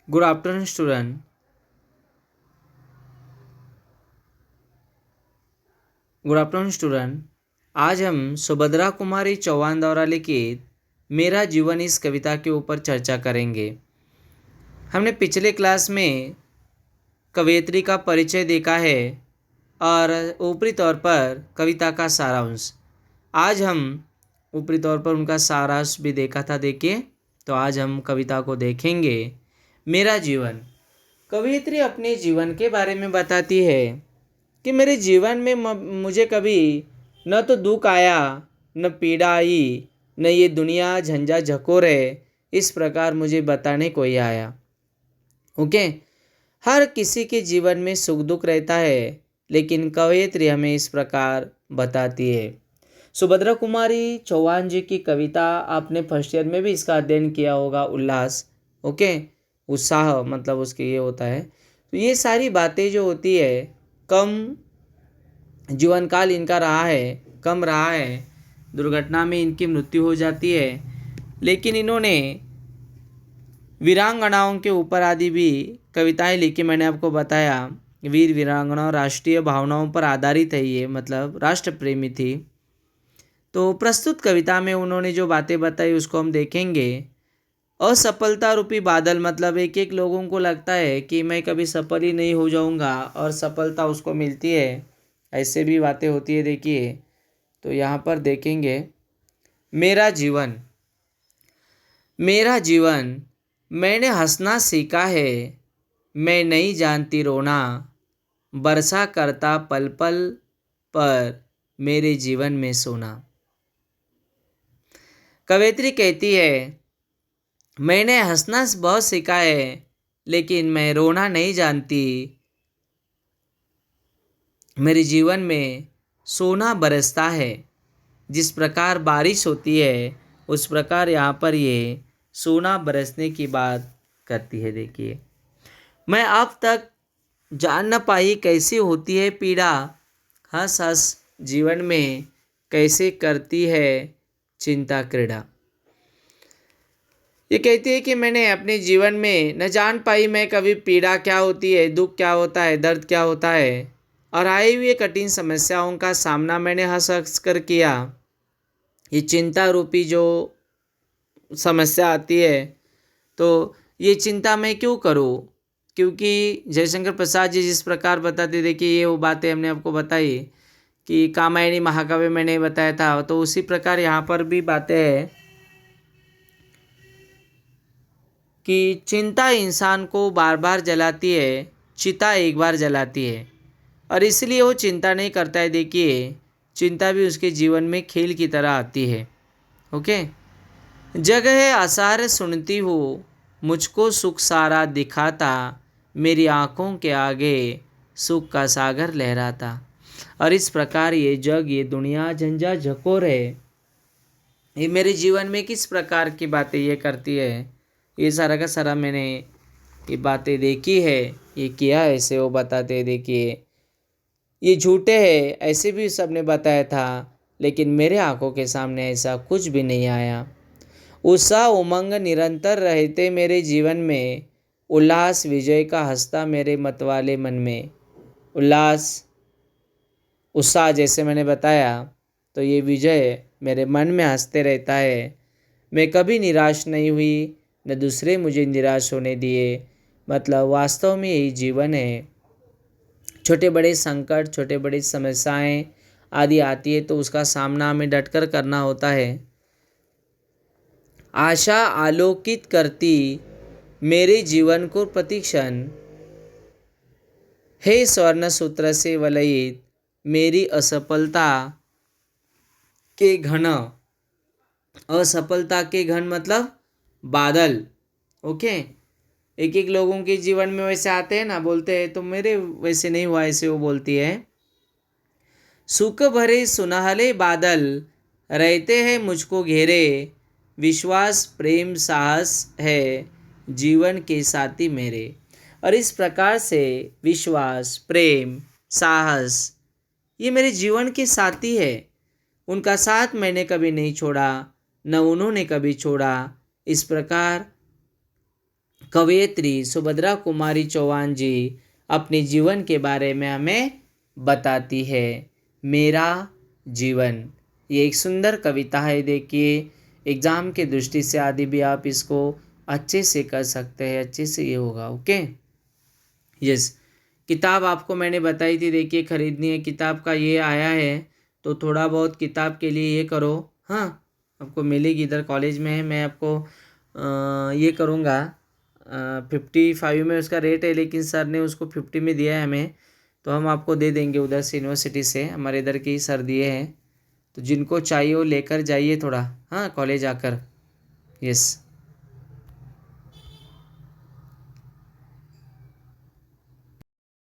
Good afternoon student. आज हम सुभद्रा कुमारी चौहान द्वारा लिखित मेरा जीवन इस कविता के ऊपर चर्चा करेंगे। हमने पिछले क्लास में कवयित्री का परिचय देखा है और ऊपरी तौर पर कविता का सारांश। आज हम ऊपरी तौर पर उनका सारांश भी देखा था। देखिए, तो आज हम कविता को देखेंगे। मेरा जीवन। कवयित्री अपने जीवन के बारे में बताती है कि मेरे जीवन में मुझे कभी न तो दुख आया, न पीड़ा आई, न ये दुनिया झंझा झकोर है, इस प्रकार मुझे बताने कोई आया। ओके, हर किसी के जीवन में सुख दुख रहता है, लेकिन कवयित्री हमें इस प्रकार बताती है। सुभद्रा कुमारी चौहान जी की कविता आपने फर्स्ट ईयर में भी इसका अध्ययन किया होगा। उल्लास, ओके, उत्साह मतलब उसके ये होता है। तो ये सारी बातें जो होती है, कम जीवन काल इनका रहा है, कम रहा है, दुर्घटना में इनकी मृत्यु हो जाती है, लेकिन इन्होंने वीरांगनाओं के ऊपर आदि भी कविताएं लिखी। मैंने आपको बताया वीर वीरांगनाओं राष्ट्रीय भावनाओं पर आधारित है, ये मतलब राष्ट्र प्रेमी थी। तो प्रस्तुत कविता में उन्होंने जो बातें बताई उसको हम देखेंगे। असफलता रूपी बादल, मतलब एक एक लोगों को लगता है कि मैं कभी सफल ही नहीं हो जाऊंगा और सफलता उसको मिलती है, ऐसे भी बातें होती है। देखिए, तो यहाँ पर देखेंगे मेरा जीवन। मेरा जीवन, मैंने हंसना सीखा है, मैं नहीं जानती रोना, बरसा करता पल पल पर मेरे जीवन में सोना। कवयित्री कहती है मैंने हंसना बहुत सीखा है, लेकिन मैं रोना नहीं जानती। मेरे जीवन में सोना बरसता है। जिस प्रकार बारिश होती है, उस प्रकार यहाँ पर ये सोना बरसने की बात करती है। देखिए, मैं अब तक जान न पाई कैसी होती है पीड़ा, हंस हंस जीवन में कैसे करती है चिंता क्रीड़ा। ये कहती है कि मैंने अपने जीवन में न जान पाई मैं कभी पीड़ा क्या होती है, दुख क्या होता है, दर्द क्या होता है, और आई हुई कठिन समस्याओं का सामना मैंने हंस हंस कर किया। ये चिंता रूपी जो समस्या आती है, तो ये चिंता मैं क्यों करूं, क्योंकि जयशंकर प्रसाद जी जिस प्रकार बताते थे कि ये वो बातें हमने आपको बताई कि कामायनी महाकाव्य मैंने बताया था, तो उसी प्रकार यहाँ पर भी बातें हैं कि चिंता इंसान को बार बार जलाती है, चिता एक बार जलाती है, और इसलिए वो चिंता नहीं करता है। देखिए, चिंता भी उसके जीवन में खेल की तरह आती है। ओके, जग है आसार सुनती हो, मुझको सुख सारा दिखाता, मेरी आँखों के आगे सुख का सागर लहराता। और इस प्रकार ये जग, ये दुनिया झंझा झकोर है, ये मेरे जीवन में किस प्रकार की बातें ये करती है, ये सारा का सारा मैंने ये बातें देखी है, ये किया है, ऐसे वो बताते। देखिए, ये झूठे हैं ऐसे भी सबने बताया था, लेकिन मेरे आंखों के सामने ऐसा कुछ भी नहीं आया। उत्साह उमंग निरंतर रहते मेरे जीवन में, उल्लास विजय का हंसता मेरे मतवाले मन में। उल्लास, उत्साह जैसे मैंने बताया, तो ये विजय मेरे मन में हंसते रहता है। मैं कभी निराश नहीं हुई, न दूसरे मुझे निराश होने दिए। मतलब वास्तव में यही जीवन है। छोटे बड़े संकट, छोटे बड़ी समस्याएं आदि आती है, तो उसका सामना हमें डटकर करना होता है। आशा आलोकित करती मेरे जीवन को प्रतिक्षण, हे स्वर्ण सूत्र से वलयित मेरी असफलता के घन। असफलता के घन मतलब बादल। ओके, एक एक लोगों के जीवन में वैसे आते हैं ना, बोलते हैं तो मेरे वैसे नहीं हुआ, ऐसे वो बोलती है। सुख भरे सुनहले बादल रहते हैं मुझको घेरे, विश्वास प्रेम साहस है जीवन के साथी मेरे। और इस प्रकार से विश्वास प्रेम साहस ये मेरे जीवन के साथी है। उनका साथ मैंने कभी नहीं छोड़ा, न उन्होंने कभी छोड़ा। इस प्रकार कवयित्री सुभद्रा कुमारी चौहान जी अपने जीवन के बारे में हमें बताती है। मेरा जीवन, ये एक सुंदर कविता है। देखिए, एग्ज़ाम के दृष्टि से आदि भी आप इसको अच्छे से कर सकते हैं, अच्छे से ये होगा। Okay, yes. किताब आपको मैंने बताई थी, देखिए खरीदनी है किताब का, ये आया है तो थोड़ा बहुत किताब के लिए ये करो। हाँ, आपको मिलेगी, इधर कॉलेज में है, मैं आपको ये करूँगा। 55 में उसका रेट है, लेकिन सर ने उसको 50 में दिया है हमें, तो हम आपको दे देंगे उधर से, यूनिवर्सिटी से, हमारे इधर के ही सर दिए हैं। तो जिनको चाहिए वो लेकर जाइए थोड़ा, हाँ, कॉलेज आकर। यस।